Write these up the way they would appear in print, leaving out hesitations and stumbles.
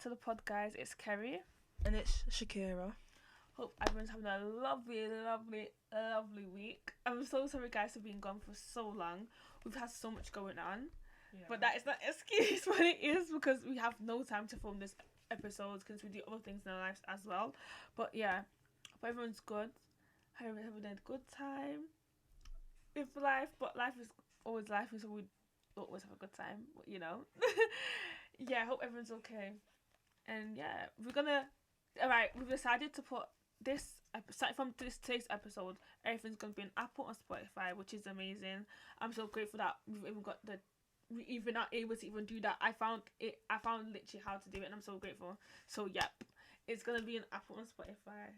to the pod, guys. It's Kerry. And it's Shakira. Hope everyone's having a lovely week. I'm so sorry, guys, for being gone for so long. We've had so much going on. Yeah. But that is not an excuse, but it is because we have no time to film this episode because we do other things in our lives as well. But yeah, hope everyone's good. Having a good time with life. But life is always life, so we always have a good time, you know. Yeah, hope everyone's okay. And yeah, we've decided to put this starting from today's episode, everything's gonna be on Apple and Spotify, which is amazing. I'm so grateful that we even are able to even do that. I found literally how to do it, and I'm so grateful. So yep, it's gonna be on Apple and Spotify.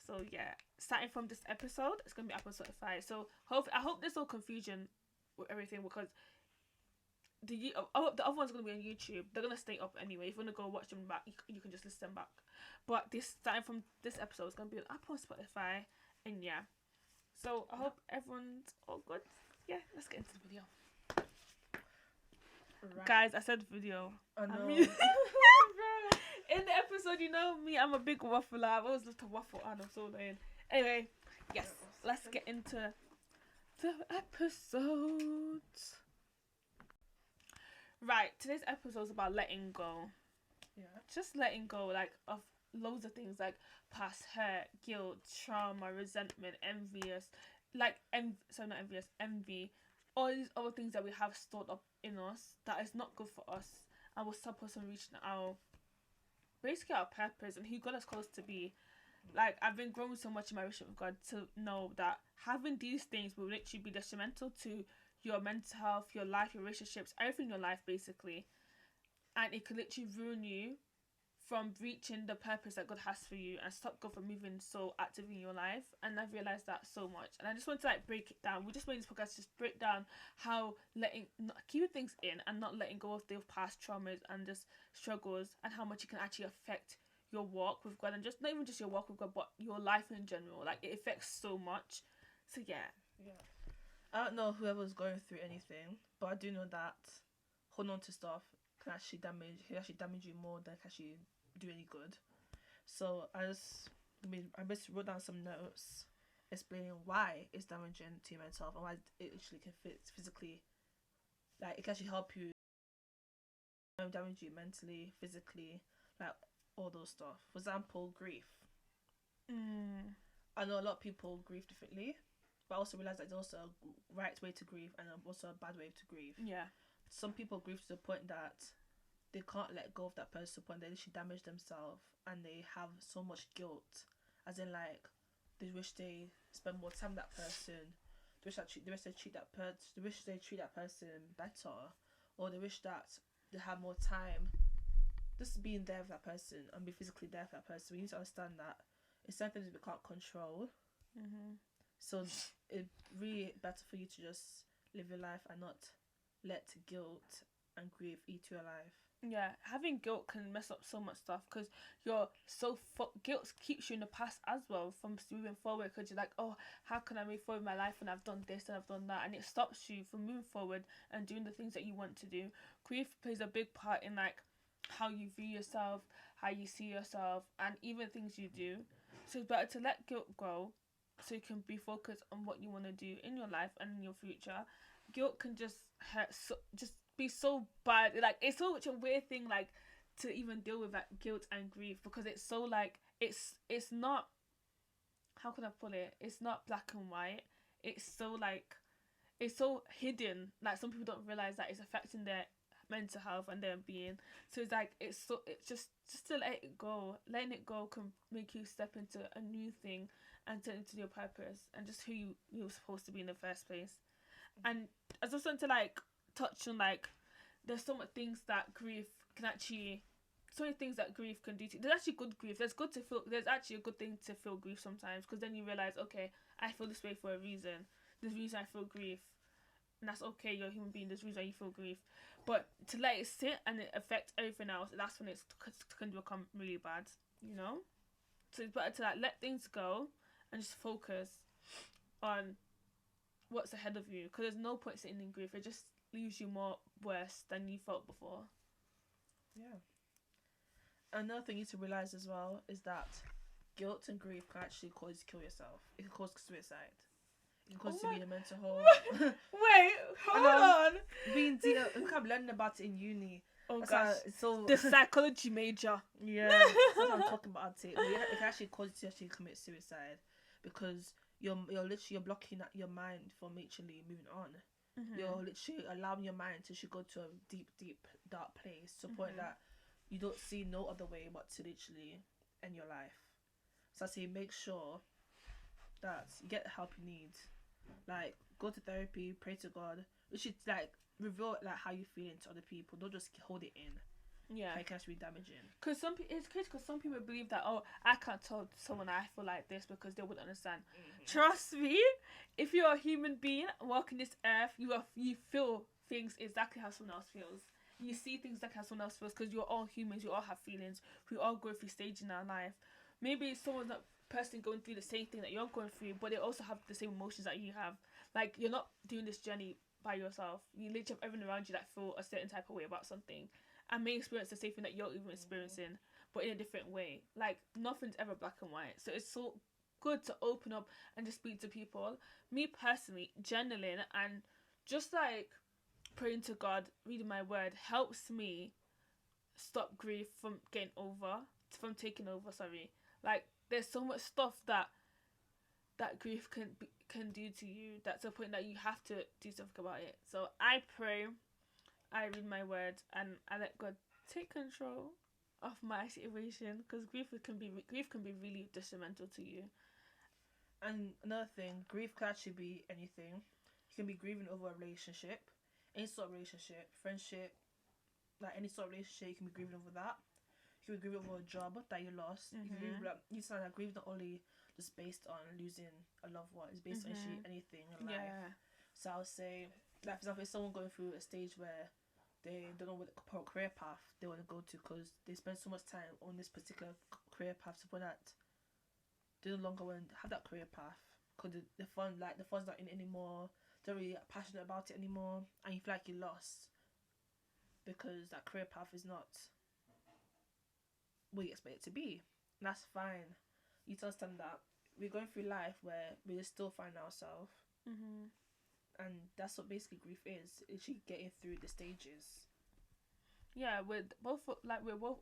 So yeah, starting from this episode, it's gonna be Apple and Spotify. So I hope there's no confusion with everything because the other one's gonna be on YouTube. They're gonna stay up anyway. If you wanna go watch them back, you can just listen back. But this starting from this episode is gonna be on Apple and Spotify, and yeah. So I hope everyone's all good. Yeah, let's get into the video. Right. Guys, I said video. I know. In the episode, you know me, I'm a big waffler. I've always loved to waffle and I'm so annoying. Anyway, yes, let's get into the episode. Right, today's episode is about letting go. Yeah. Just letting go, like, of loads of things, like past hurt, guilt, trauma, resentment, envy, all these other things that we have stored up in us that is not good for us and will stop us from reaching our purpose and who God has called us to be. Like, I've been growing so much in my relationship with God to know that having these things will literally be detrimental to your mental health, your life, your relationships, everything in your life, basically. And it could literally ruin you from reaching the purpose that God has for you and stop God from moving so actively in your life. And I've realised that so much. And I just want to, break it down. We just made this podcast to just break down how keeping things in and not letting go of the past traumas and just struggles and how much it can actually affect your walk with God. And just not even just your walk with God, but your life in general. Like, it affects so much. So, yeah. Yeah. I don't know whoever's going through anything, but I do know that holding on to stuff can actually damage you more than can actually do any good. So I just wrote down some notes explaining why it's damaging to your mental health and why it actually can fit physically. Like, it can actually help you damage you mentally, physically, like all those stuff. For example, grief. I know a lot of people grieve differently, but I also realise that there's also a right way to grieve and also a bad way to grieve. Yeah. Some people grieve to the point that they can't let go of that person to the point they literally damage themselves and they have so much guilt, as in, like, they wish they spend more time with that person, they wish they treat that person better, or they wish that they have more time just being there for that person and be physically there for that person. We need to understand that it's something that we can't control. So it's really better for you to just live your life and not let guilt and grief eat your life. Yeah, having guilt can mess up so much stuff because guilt keeps you in the past as well from moving forward, because you're like, oh, how can I move forward in my life when I've done this and I've done that, and it stops you from moving forward and doing the things that you want to do. Grief plays a big part in, like, how you view yourself, how you see yourself, and even things you do. So it's better to let guilt go so you can be focused on what you want to do in your life and in your future. Guilt can just hurt, just be so bad. Like, it's so much a weird thing, like, to even deal with that guilt and grief, because it's so, like, it's not, how can I put it, it's not black and white. It's so, like, it's so hidden. Like, some people don't realize that it's affecting their mental health and their being. So it's like, it's just to let it go. Letting it go can make you step into a new thing and turn into your purpose and just who you're supposed to be in the first place. And I just want to, like, touch on, like, there's so many things that grief can actually, so many things that grief can do to you. There's actually good grief. There's actually a good thing to feel grief sometimes, because then you realize, okay, I feel this way for a reason. There's a reason I feel grief, and that's okay. You're a human being. There's a reason you feel grief. But to let it sit and it affect everything else, that's when it can become really bad, you know? So it's better to, like, let things go and just focus on what's ahead of you, because there's no point sitting in grief. It just leaves you more worse than you felt before. Yeah. another thing you need to realize as well is that guilt and grief can actually cause you to kill yourself. It can cause suicide. It can cause you to be in a mental hole. Wait, hold on. We kept learning about it in uni. Oh That's gosh, so the psychology major. yeah, that's what I'm talking about. It can actually cause you to actually commit suicide because you're literally blocking your mind from literally moving on. Mm-hmm. You're literally allowing your mind to go to a deep dark place to the point that you don't see no other way but to literally end your life. So I say make sure that you get the help you need. Like go to therapy, pray to God. You should like reveal like how you feeling to other people. Don't just hold it in. Yeah, It can actually be damaging. because it's crazy. Because some people believe that I can't tell someone I feel like this because they wouldn't understand. Trust me, if you're a human being walking this earth, you feel things exactly how someone else feels. You see things like how someone else feels because you're all humans. You all have feelings. We all go through stages in our life. Maybe someone's not personally going through the same thing that you're going through, but they also have the same emotions that you have. Like you're not doing this journey by yourself. You literally have everyone around you that feel a certain type of way about something, and may experience the same thing that you're even experiencing, but in a different way. Like nothing's ever black and white. So it's so good to open up and just speak to people. Me personally, journaling and just like praying to God, reading my word helps me stop grief from taking over. Sorry, like there's so much stuff that grief can do to you. That's a point that you have to do something about it. So I pray, I read my word, and I let God take control of my situation because grief can be really detrimental to you. And another thing, grief can actually be anything. You can be grieving over a relationship, any sort of relationship, friendship, like any sort of relationship. You can be grieving over that. You can be grieving over a job that you lost. You can grieve, you sound like grief not only just based on losing a loved one. It's based on actually anything in life. Yeah. So I would say, like for example, if someone going through a stage where they don't know what career path they want to go to because they spend so much time on this particular career path to point that they no longer want to have that career path because the fun's not in it anymore. They're really passionate about it anymore, and you feel like you lost because that career path is not what you expect it to be. And that's fine. You to understand that we're going through life where we just still find ourselves, and that's what basically grief is. It's you getting through the stages. Yeah, we're both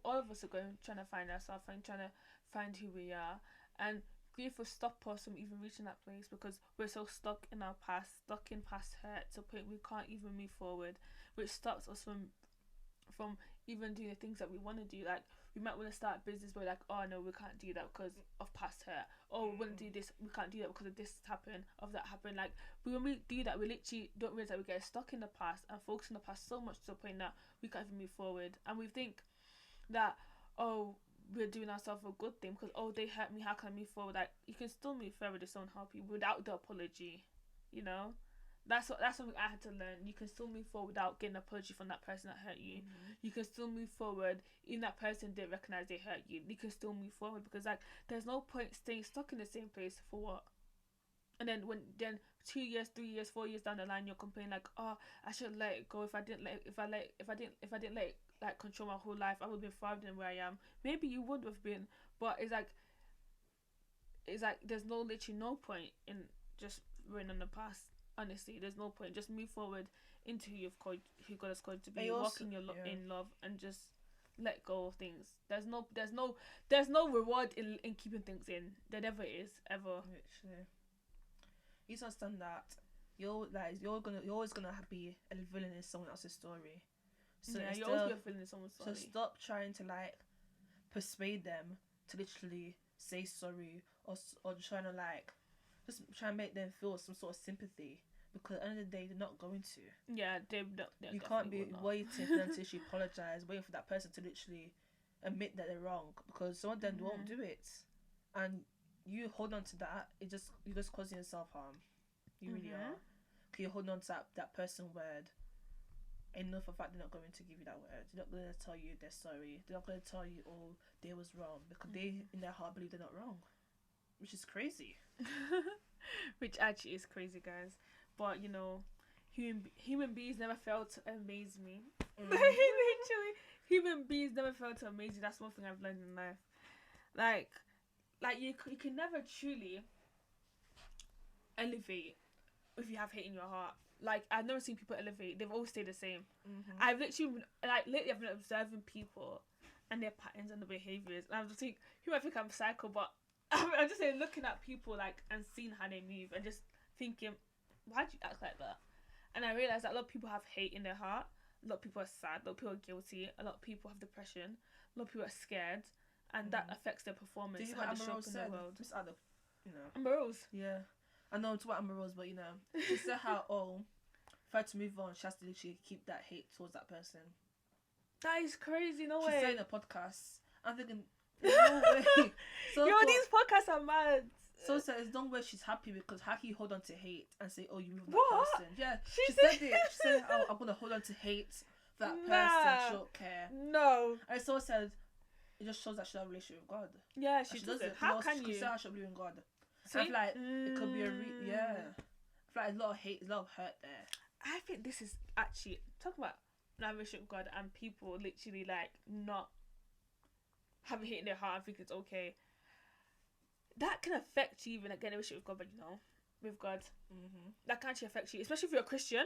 all of us are trying to find ourselves and trying to find who we are, and grief will stop us from even reaching that place because we're so stuck in our past, stuck in past hurt to a point we can't even move forward, which stops us from even doing the things that we want to do. Like we might want to start a business, but we're like, oh no, we can't do that because of past hurt. Oh, we want to do this, we can't do that because of this happened, of that happened. Like when we do that, we literally don't realize that we get stuck in the past and focus on the past so much to the point that we can't even move forward. And we think that we're doing ourselves a good thing because they hurt me. How can I move forward? Like you can still move forward if someone help you without the apology. You know. That's something I had to learn. You can still move forward without getting an apology from that person that hurt you. You can still move forward even that person didn't recognize they hurt you. You can still move forward because like there's no point staying stuck in the same place for what. And then 2 years, 3 years, 4 years down the line, you're complaining like, oh, I should let it go. If I didn't let it like control my whole life, I would have been farther than where I am. Maybe you would have been, but it's like there's literally no point in just running on the past. Honestly, there's no point. Just move forward into who God has called to be. Walk in in love and just let go of things. There's no reward in keeping things in. There never is ever. Literally. You just understand that you're always gonna be a villain in someone else's story. So yeah, you're always be a villain in someone's story. So stop trying to like persuade them to literally say sorry or trying to like just try and make them feel some sort of sympathy because at the end of the day they're not going to. Yeah, you can't be waiting for them to actually apologize, waiting for that person to literally admit that they're wrong because some of them won't do it, and you hold on to that. You're just causing yourself harm. You really are. Because you're holding on to that person word. And know for a fact they're not going to give you that word. They're not going to tell you they're sorry. They're not going to tell you they was wrong because they in their heart believe they're not wrong, which is crazy. Which actually is crazy, guys. But human beings never fail to amaze me. Literally, human beings never felt amazing. That's one thing I've learned in life. Like you can never truly elevate if you have hate in your heart. Like, I've never seen people elevate. They've always stayed the same. I've literally, lately I've been observing people and their patterns and the behaviours. And I'm just think, you might think I'm psycho, but I'm just saying, looking at people, like, and seeing how they move and just thinking, why do you act like that? And I realised that a lot of people have hate in their heart. A lot of people are sad. A lot of people are guilty. A lot of people have depression. A lot of people are scared. And that affects their performance. Did you how know they show up in the world. Miss Ada, you know. Amber Rose. Yeah. I know it's what Amber Rose, but you know, she said how, for her to move on, she has to literally keep that hate towards that person. That is crazy, no way. She said in a podcast, I'm thinking, no way. So yo, these podcasts are mad. So there's no way she's happy, because how can you hold on to hate and say, oh, you moved on What? that person? Yeah, She said it. She said, oh, I'm going to hold on to hate for that person. She don't care. No. And so said, it just shows that she has a relationship with God. Yeah, she doesn't. How can you? She say how she believe in God. See? I feel like it could be yeah. I feel like a lot of hate, a lot of hurt there. I think this is actually talking about relationship with God and people literally like not having hate in their heart and think it's okay. That can affect you even like getting a relationship with God, but you know, with God, that can actually affect you, especially if you're a Christian.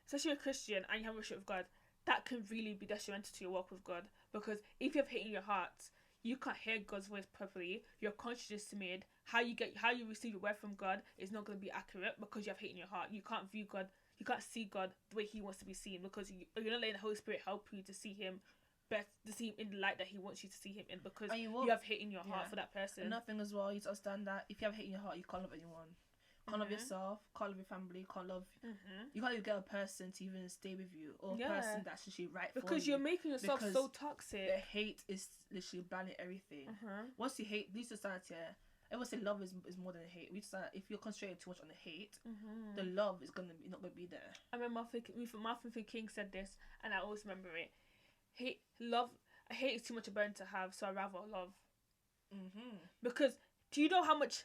Especially if you're a Christian and you have a relationship with God, that can really be detrimental to your walk with God, because if you have hate in your heart, you can't hear God's voice properly. Your conscience is made. How you receive your word from God is not going to be accurate because you have hate in your heart. You can't view God. You can't see God the way He wants to be seen, because you're not letting the Holy Spirit help you to see Him, to see Him in the light that He wants you to see Him in, because you have hate in your heart for that person. Another thing as well, you need to understand that if you have hate in your heart, you can't love anyone. Can't love yourself, can't love your family, can't love... You can't even get a person to even stay with you, or a person that's actually right for you. Because you're making yourself so toxic. The hate is literally banning everything. Once you hate, this society, everyone say love is more than hate. We just, if you're concentrating too much on the hate, the love is not gonna be there. I remember Martin Luther King said this, and I always remember it. Hate is too much a burden to have, so I rather love. Because do you know how much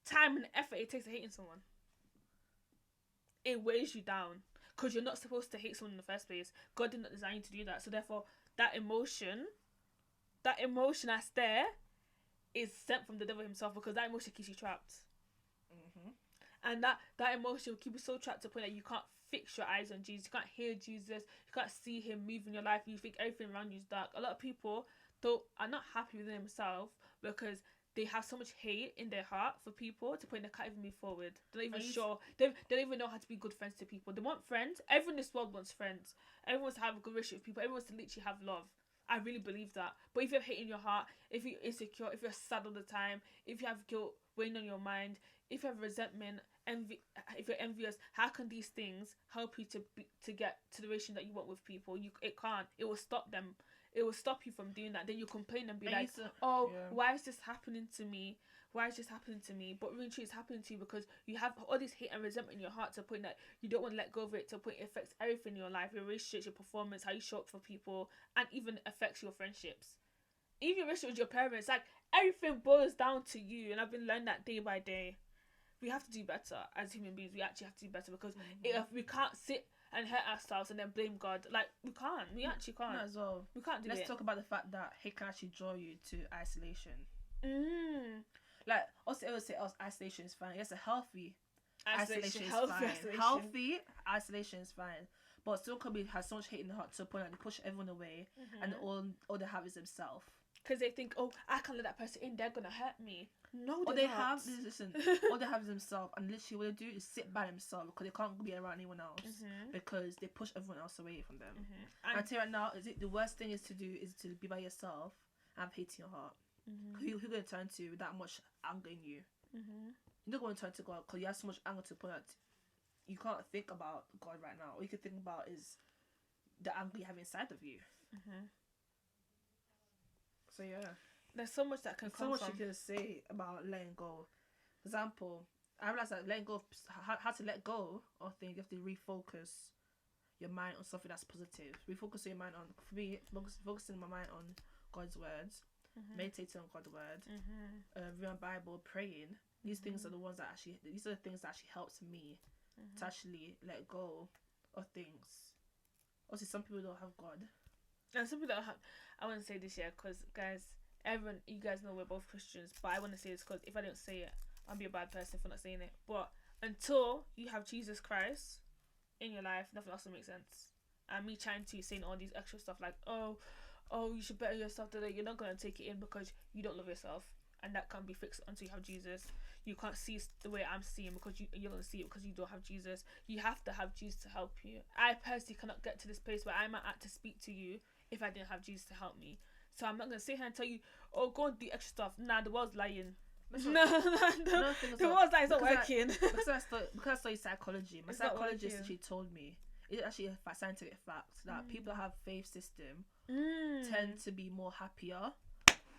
time and effort it takes to hate someone? It weighs you down, because you're not supposed to hate someone in the first place. God did not design you to do that, so therefore that emotion that's there is sent from the devil himself, because that emotion keeps you trapped. And that emotion will keep you so trapped to the point that you can't fix your eyes on Jesus. You can't hear Jesus. You can't see Him move in your life. You think everything around you is dark. A lot of people are not happy with themselves because they have so much hate in their heart for people to the point they can't even move forward. They're not even sure. They don't even know how to be good friends to people. They want friends. Everyone in this world wants friends. Everyone wants to have a good relationship with people. Everyone wants to literally have love. I really believe that. But if you have hate in your heart, if you're insecure, if you're sad all the time, if you have guilt weighing on your mind, if you have resentment, envy, if you're envious, how can these things help you to get to the relation that you want with people? It can't. It will stop them. It will stop you from doing that. Then you complain and be like, why is this happening to me? Why is this happening to me? But really, it's happening to you because you have all this hate and resentment in your heart to the point that you don't want to let go of it, to the point it affects everything in your life, your relationships, your performance, how you show up for people, and even affects your friendships. Even your relationship with your parents, like, everything boils down to you. And I've been learning that day by day. We have to do better as human beings. We actually have to do better, because if we can't sit and hurt ourselves and then blame God. Like, we can't. We actually can't. Not as well. We can't do Let's talk about the fact that hate can actually draw you to isolation. Like, also, I would say isolation is fine. Yes, a healthy isolation is fine. Healthy isolation is fine. But still could has so much hate in the heart to the point that they push everyone away, and all they have is themselves. Because they think, I can't let that person in, they're going to hurt me. No, all they have is themselves, and literally what they do is sit by themselves because they can't be around anyone else, because they push everyone else away from them. And I tell you right now, the worst thing is to do is to be by yourself and have hate in your heart. Who are you going to turn to with that much anger in you? You're not going to turn to God because you have so much anger to the point that you can't think about God right now. All you can think about is the anger you have inside of you. So yeah, there's so much that can come from. So much you can say about letting go. For example, I realized that letting go, how to let go of things, you have to refocus your mind on something that's positive. Refocus your mind on, for me, focusing my mind on God's words, meditating on God's word, reading my Bible, praying. These things are the ones that these are the things that actually helps me to actually let go of things. Obviously, some people don't have God. And something that I want to say this year, because guys, everyone, you guys know we're both Christians, but I want to say this because if I don't say it, I'll be a bad person for not saying it. But until you have Jesus Christ in your life, nothing else will make sense. And me trying to saying all these extra stuff like, oh, you should better yourself today. You're not gonna take it in because you don't love yourself, and that can't be fixed until you have Jesus. You can't see the way I'm seeing because you're gonna see it because you don't have Jesus. You have to have Jesus to help you. I personally cannot get to this place where I'm at to speak to you if I didn't have Jesus to help me. So I'm not gonna sit here and tell you, oh, go and do extra stuff. Nah, the world's lying. The world's lying. It's not working. Because I studied psychology, my psychologist actually told me, it's actually a scientific fact that people that have faith system tend to be more happier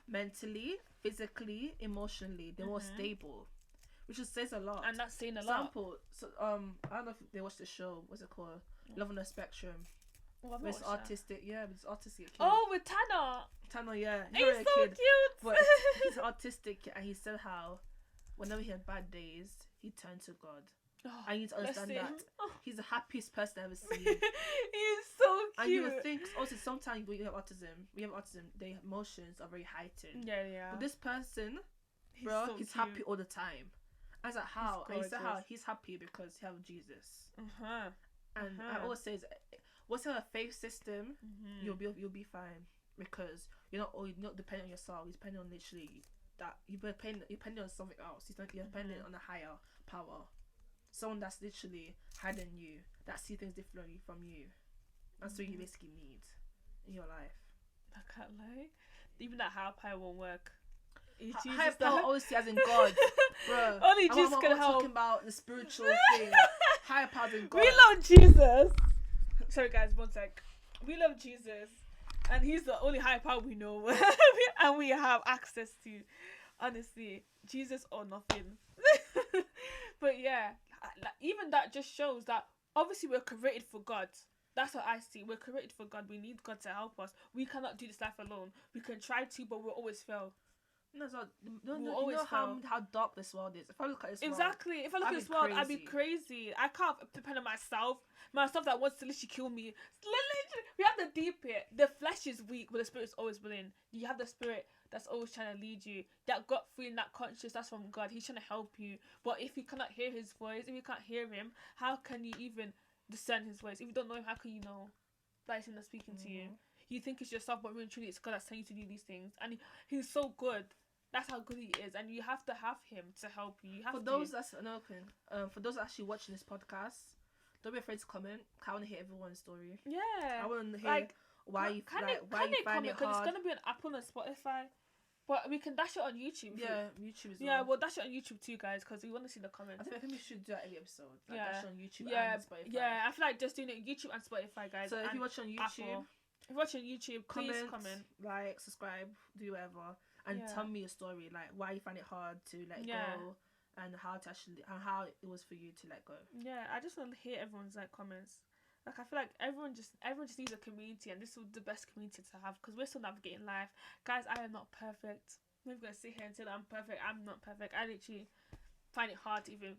mentally, physically, emotionally. They're more stable, which just says a lot. And that's saying a lot. lot. So I don't know if they watched the show. What's it called? Love on the Spectrum. Oh, it's autistic. Yeah, it's autistic kid. Oh, with Tanner, yeah, he's so kid, cute. but he's autistic, and he said how whenever he had bad days, he turned to God. I need to understand that he's the happiest person I've ever seen. He's so cute. And you would think also sometimes when you have autism, their emotions are very heightened. Yeah. But this person, he's happy all the time. I was like, how? And he said how he's happy because he has Jesus. And I always say, once you have a faith system, you'll be fine because you're not dependent on yourself. You're dependent on literally that you're dependent on something else. You're dependent on a higher power. Someone that's literally higher than you, that sees things differently from you. That's what you basically need in your life. I can't lie. Even that higher power won't work. Higher power obviously as in God. Bro. Only Jesus can help. Talking about the spiritual thing. Higher power than God. We love Jesus. Sorry guys, one sec. We love Jesus. And he's the only higher power we know. And we have access to. Honestly. Jesus or nothing. But yeah. Even that just shows that obviously we're created for God. That's what I see. We're created for God. We need God to help us. We cannot do this life alone. We can try to, but we'll always fail. No, you know how dark this world is. If I look at this world, exactly. If I look at this world, I'd be crazy. I can't depend on myself that wants to literally kill me. Literally, we have to deep it. The flesh is weak, but the spirit is always willing. You have the spirit that's always trying to lead you. That gut feeling, that conscious, that's from God. He's trying to help you. But if you cannot hear his voice, if you can't hear him, how can you even discern his voice? If you don't know him, how can you know that it's him that's speaking to you? You think it's yourself, but really truly it's God that's telling you to do these things. And he's so good. That's how good he is, and you have to have him to help you. That's another thing. For those actually watching this podcast, don't be afraid to comment. I want to hear everyone's story. Yeah, I want to hear why you find it hard. Because it's gonna be an Apple and Spotify, but we can dash it on YouTube. Yeah, YouTube as well. Yeah, we'll dash it on YouTube too, guys, because we want to see the comments. I think we should do that every episode. Dash it on YouTube and Spotify. Yeah, I feel like just doing it on YouTube and Spotify, guys. So if you watch on YouTube, please comment, like, subscribe, do whatever. And tell me your story, like why you find it hard to let go, and how it was for you to let go. Yeah, I just want to hear everyone's comments. Like I feel like everyone just needs a community, and this is the best community to have because we're still navigating life, guys. I am not perfect. I'm not gonna sit here and say that I'm perfect. I'm not perfect. I literally find it hard to even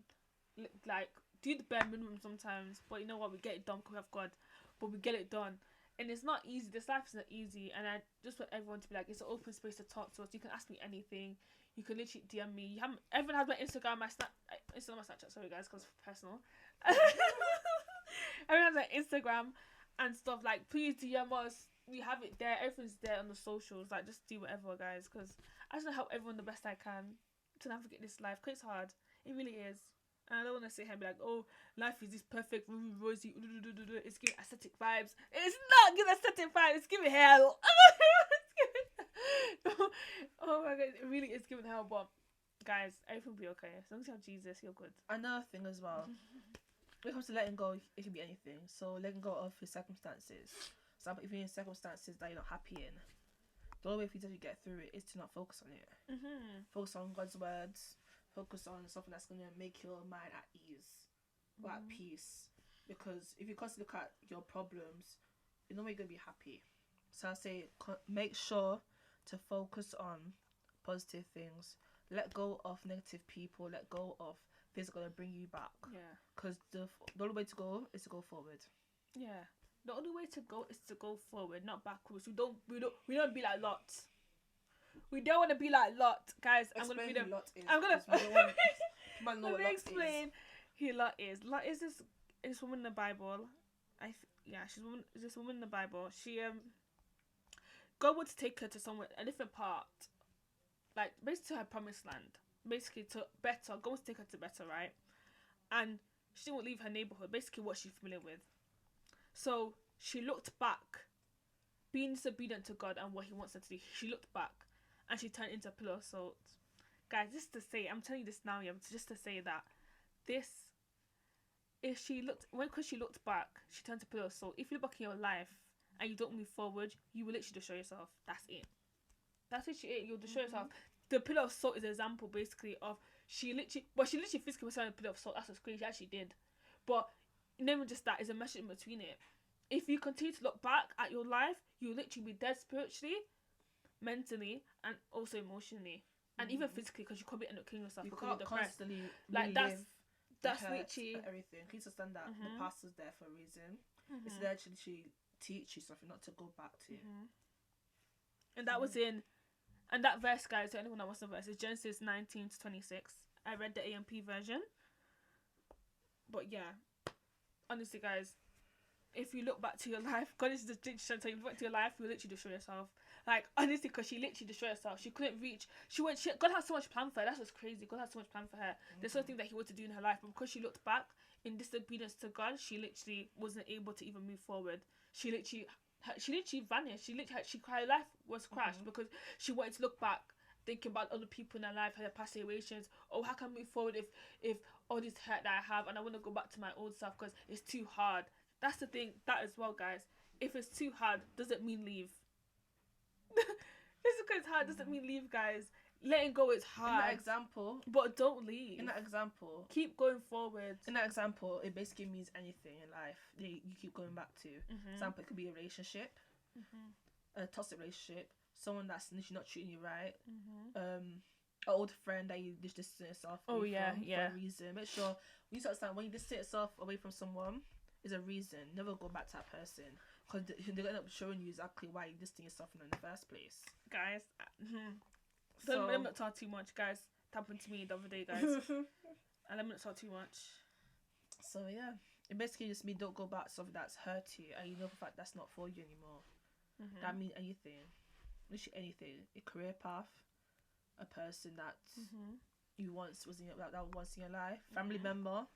do the bare minimum sometimes. But you know what? We get it done because we have God. But we get it done. And it's not easy. This life is not easy. And I just want everyone to be like, it's an open space to talk to us. You can ask me anything. You can literally DM me. Everyone has my Instagram, my Snapchat. Sorry guys, because it's personal. Everyone has my Instagram and stuff. Like, please DM us. We have it there. Everything's there on the socials. Like, just do whatever, guys. Because I just want to help everyone the best I can to navigate this life. Because it's hard. It really is. And I don't want to sit here and be like, oh, life is this perfect, rosy, it's giving aesthetic vibes. It's not giving aesthetic vibes, it's giving hell. Oh my god, it really is giving hell, but guys, everything will be okay. As long as you have Jesus, you're good. Another thing as well, when it comes to letting go, it can be anything. So letting go of your circumstances. So if you're in circumstances that you're not happy in, the only way for you to get through it is to not focus on it. Focus on God's words. Focus on something that's going to make your mind at ease or at peace. Because if you constantly look at your problems, you're not really going to be happy. So I say make sure to focus on positive things. Let go of negative people. Let go of things that are going to bring you back. Yeah. Because the only way to go is to go forward. Yeah. The only way to go is to go forward, not backwards. We don't be like Lot. We don't want to be like Lot, guys. Explain who Lot is. I'm gonna. 'Cause we don't want man know Let what me Lot explain is. who Lot is. Lot is this woman in the Bible. She's this woman in the Bible. She God wants to take her to somewhere, a different part, like basically to her promised land, basically to better. God wants to take her to better, right? And she didn't leave her neighborhood, basically what she's familiar with. So she looked back, being disobedient to God and what He wants her to do. She looked back, and she turned into a pillar of salt. Guys, just to say, I'm telling you this now, yeah, just to say that this, if she looked, because she looked back, she turned to a pillar of salt. If you look back in your life and you don't move forward, you will literally destroy yourself. That's it. That's literally it. You'll destroy yourself. The pillar of salt is an example, basically, of she literally physically was on a pillar of salt. That's what's crazy. She actually did. But never just that, is a message in between it. If you continue to look back at your life, you'll literally be dead spiritually, mentally, and also emotionally. And even physically, because you could be end up killing yourself. You because can't you're depressed. constantly Like, that's literally everything. You understand that the past is there for a reason. It's there to literally teach you something, not to go back to. And that was in, and that verse, guys, to anyone that wants the verse, is Genesis 19 to 26. I read the AMP version. But yeah, honestly, guys, if you look back to your life, God is just literally trying to tell you, look back to your life, you'll literally destroy yourself. Like, honestly, because she literally destroyed herself. She couldn't reach. God had so much plan for her. That's what's crazy. God had so much plan for her. There's something that He wanted to do in her life, but because she looked back in disobedience to God, she literally wasn't able to even move forward. She literally vanished. Her life was crashed because she wanted to look back, thinking about other people in her life, her past situations. Oh, how can I move forward if all this hurt that I have, and I want to go back to my old self because it's too hard. That's the thing. That as well, guys. If it's too hard, doesn't mean leave. Just because it's hard doesn't mean leave, guys. Letting go is hard. In that example, but don't leave. In that example, keep going forward. In that example, it basically means anything in life you keep going back to. Example, it could be a relationship, a toxic relationship, someone that's literally not treating you right, an old friend that you just distance yourself from for a reason. Make sure you understand when you distance yourself away from someone, is a reason. Never go back to that person. Because they're going to end up showing you exactly why you distanced yourself from them in the first place. Guys, let me not talk too much, guys. It happened to me the other day, guys. And let me not talk too much. So, yeah. It basically just means don't go back to something that's hurt you. And you know for a fact that's not for you anymore. That means anything. Literally anything. A career path. A person that you once was in your, that was once in your life. Family member.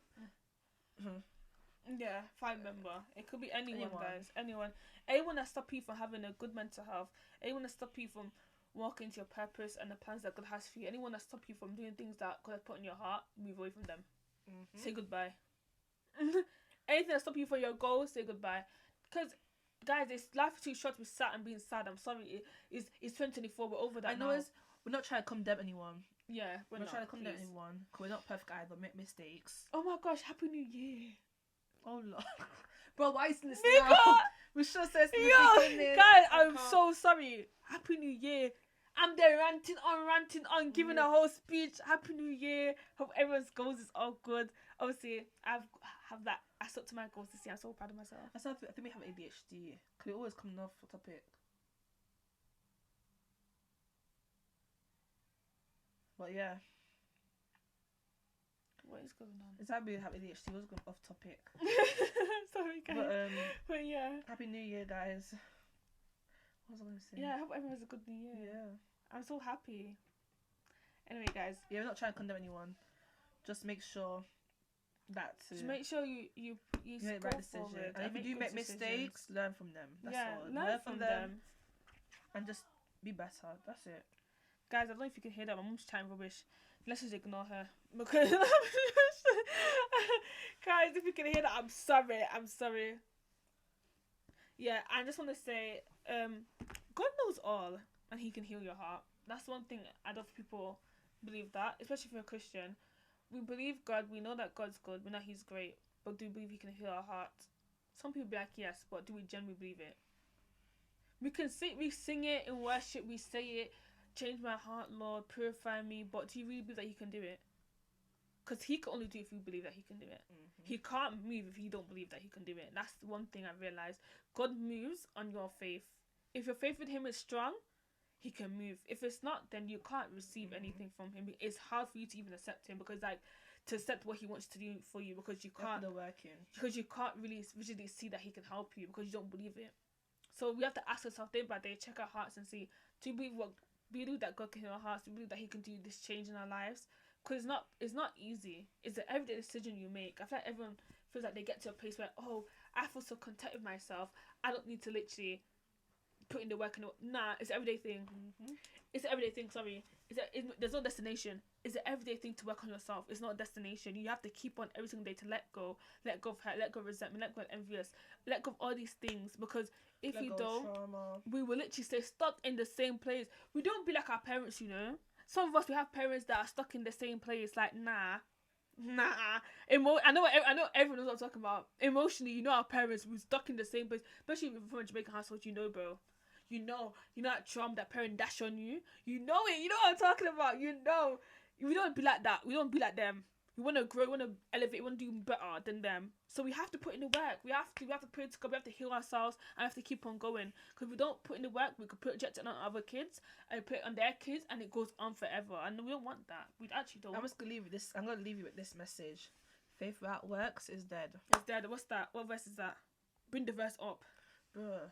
Yeah, family member. It could be anyone, guys. Anyone that stop you from having a good mental health. Anyone that stop you from walking to your purpose and the plans that God has for you. Anyone that stop you from doing things that God has put in your heart, move away from them. Say goodbye. Anything that stop you from your goals, say goodbye. Because, guys, life is too short to be sad and being sad. I'm sorry. It's 2024. We're over that. I know now. We're not trying to condemn anyone. Yeah, we're not trying to condemn anyone. Because we're not perfect either. Make mistakes. Oh my gosh! Happy New Year. Oh Lord. Bro, why is this now? We should have said in the beginning. Guys, I'm so sorry. Happy New Year. I'm there ranting on, giving a whole speech. Happy New Year. Hope everyone's goals is all good. Obviously, I stuck to my goals this year. I'm so proud of myself. I think we have ADHD. Because we're always coming off topic. But yeah. What is going on? It's like we have ADHD. Was going off topic. Sorry, guys. But yeah. Happy New Year, guys. What was I going to say? Yeah, I hope everyone has a good New Year. Yeah. I'm so happy. Anyway, guys. Yeah, we're not trying to condemn anyone. Just make sure that. Just make sure you make the right decision. And if you do make mistakes, learn from them. That's all. Learn from them. And just be better. That's it. Guys, I don't know if you can hear that. My mom's chatting rubbish. Let's just ignore her. Because guys, if you can hear that, I'm sorry. Yeah, I just want to say, God knows all, and He can heal your heart. That's one thing I don't think people believe that, especially if you're a Christian. We believe God, we know that God's good, we know He's great, but do we believe He can heal our heart? Some people be like, yes, but do we genuinely believe it? We sing it in worship, we say it, change my heart, Lord, purify me, but do you really believe that He can do it? because he can only do it if you believe that he can do it. He can't move if you don't believe that he can do it. That's the one thing I realized. God moves on your faith. If your faith in him is strong, he can move. If it's not, then you can't receive anything from him. It's hard for you to even accept him, because like, to accept what he wants to do for you, because you can't really visually see that he can help you, because you don't believe it. So we have to ask ourselves day by day, check our hearts and see, do you believe that God can heal our hearts? Do you believe that he can do this change in our lives? Because it's not easy. It's an everyday decision you make. I feel like everyone feels like they get to a place where, oh, I feel so content with myself, I don't need to literally put in the work. Nah, it's an everyday thing. It's an everyday thing, sorry. There's no destination. It's an everyday thing to work on yourself. It's not a destination. You have to keep on every single day to let go of hurt, let go of resentment, let go of envious, let go of all these things, because if you don't, we will literally stay stuck in the same place. We don't be like our parents, you know. Some of us, we have parents that are stuck in the same place. Like, nah. I know everyone knows what I'm talking about. Emotionally, you know, our parents, we're stuck in the same place. Especially from a Jamaican household, you know, bro. You know that trauma that parent dash on you. You know it. You know what I'm talking about. You know. We don't be like that. We don't be like them. We want to grow. We want to elevate. We want to do better than them. So we have to put in the work. We have to pray to God. We have to heal ourselves. And we have to keep on going. Because if we don't put in the work, we could project it on other kids and put it on their kids, and it goes on forever. And we don't want that. We actually don't. I'm gonna leave you with this message. Faith without works is dead. It's dead. What's that? What verse is that? Bring the verse up. Bruh.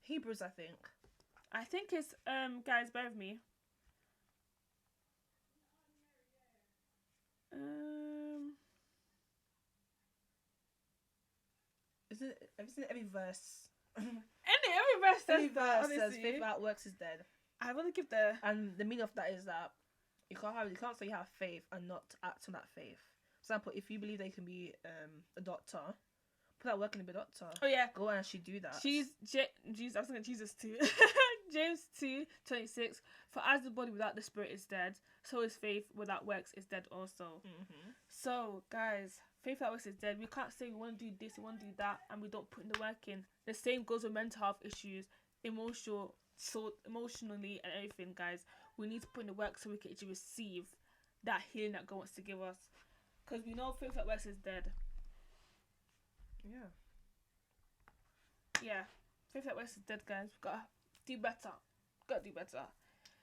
Hebrews, I think. I think it's guys, bear with me. Have you seen every verse? Every verse says that. Says faith without works is dead. I want to give and the meaning of that is that you can't say you have faith and not act on that faith. For example, if you believe that you can be a doctor, put that work in to be a doctor. Oh yeah, go and actually do that. I was thinking Jesus too. James 2:26. For as the body without the spirit is dead, so is faith without works is dead also. So guys, faith without works is dead. We can't say we want to do this, we want to do that, and we don't put in the work in. The same goes with mental health issues, emotionally and everything, guys. We need to put in the work so we can actually receive that healing that God wants to give us. Because we know faith without works is dead. Yeah. Faith without works is dead, guys. We've got to do better.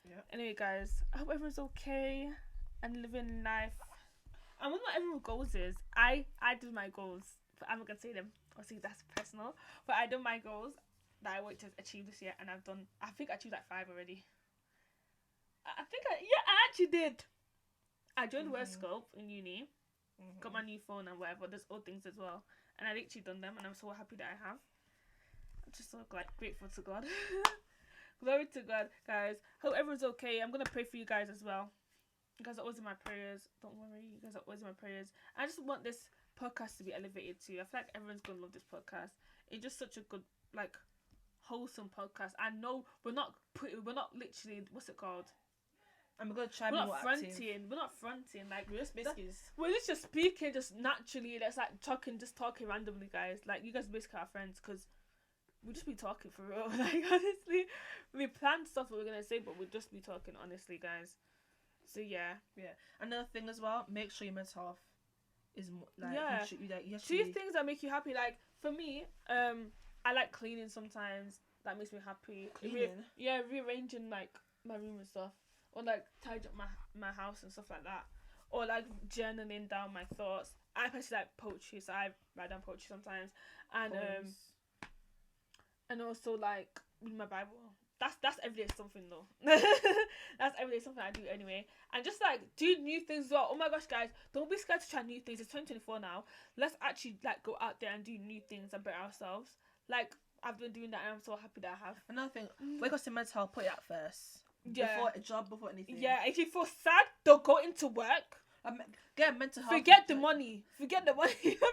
Yeah. Anyway, guys, I hope everyone's okay and living life. And what everyone's goals is, I did my goals. But I'm not gonna say them. Obviously, that's personal. But I done my goals that I want to achieve this year, and I think I achieved like 5 already. I actually did. I joined Wordscope in uni. Got my new phone and whatever. There's old things as well, and I literally done them, and I'm so happy that I have. I'm just so grateful to God. Glory to God, guys. Hope everyone's okay. I'm gonna pray for you guys as well. You guys are always in my prayers. Don't worry, you guys are always in my prayers. I just want this podcast to be elevated too. I feel like everyone's gonna love this podcast. It's just such a good, wholesome podcast. I know we're not literally, what's it called? I'm gonna try. We're not fronting. We're not fronting. Like, we're just speaking, just naturally. That's like talking randomly, guys. Like, you guys are basically our friends, because we just be talking for real. Like, honestly, we plan stuff that we're gonna say, but we'll just be talking honestly, guys. So yeah. Another thing as well, make sure your mental health is you do things that make you happy. Like, for me, I like cleaning sometimes. That makes me happy. Cleaning? Rearranging like my room and stuff, or like tidying up my house and stuff like that, or like journaling down my thoughts. I personally like poetry, so I write down poetry sometimes, and and also like read my Bible. That's everyday something though. That's everyday something I do anyway. And just like do new things as well. Oh my gosh, guys, don't be scared to try new things. It's 2024 now. Let's actually like go out there and do new things and better ourselves. Like, I've been doing that, and I'm so happy that I have. Another thing, when it comes to mental health, put it out first. Yeah. Before a job, before anything. Yeah, if you feel sad, don't go into work. Get mental health. Forget the money. Forget the money. For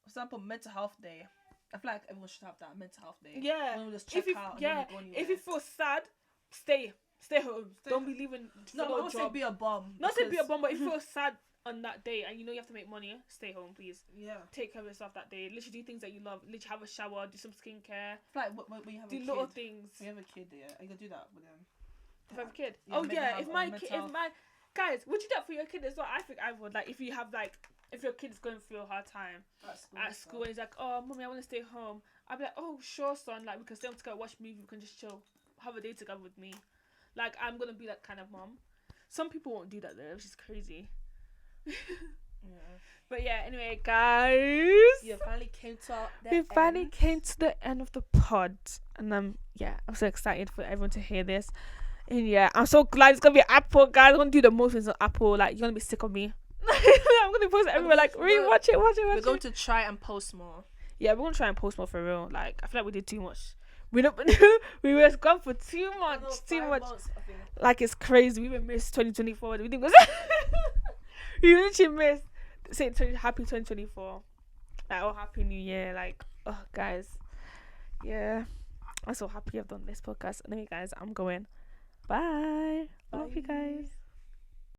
example, mental health day. I feel like everyone should have that mental health day. Yeah. When we just check out. If you feel sad, stay home. Don't be leaving. No, I won't say be a bum. Not say be a bum, but if you feel sad on that day and you know you have to make money, stay home, please. Yeah. Take care of yourself that day. Literally do things that you love. Literally have a shower, do some skincare. Like when you have do a kid. little things. When you have a kid, yeah, you can do that with them. If I have a kid. Yeah, Guys, would you do that for your kid as well? I think I would. Like, if you have like, if your kid is going through a hard time at school and he's like, oh, mommy, I want to stay home. I'd be like, oh, sure, son. Like, we can stay home together, watch a movie, we can just chill, have a day together with me. Like, I'm gonna be that kind of mom. Some people won't do that though, which is crazy. Yeah. But yeah, anyway, guys, You finally came to the end of the pod, and I'm so excited for everyone to hear this. And yeah, I'm so glad it's gonna be Apple, guys. I'm gonna do the most things on Apple. Like, you're gonna be sick of me. I'm gonna post it everywhere. Like, really watch it. We're going to try and post more. Yeah, we're gonna try and post more for real. Like, I feel like we did too much. We don't. We were gone for too much. Months, like, it's crazy. We even missed 2024. We didn't go. We literally missed. Say happy 2024. Like, oh, happy new year. Like, oh, guys. Yeah, I'm so happy I've done this podcast. Anyway, guys, I'm going. Bye. I love you guys.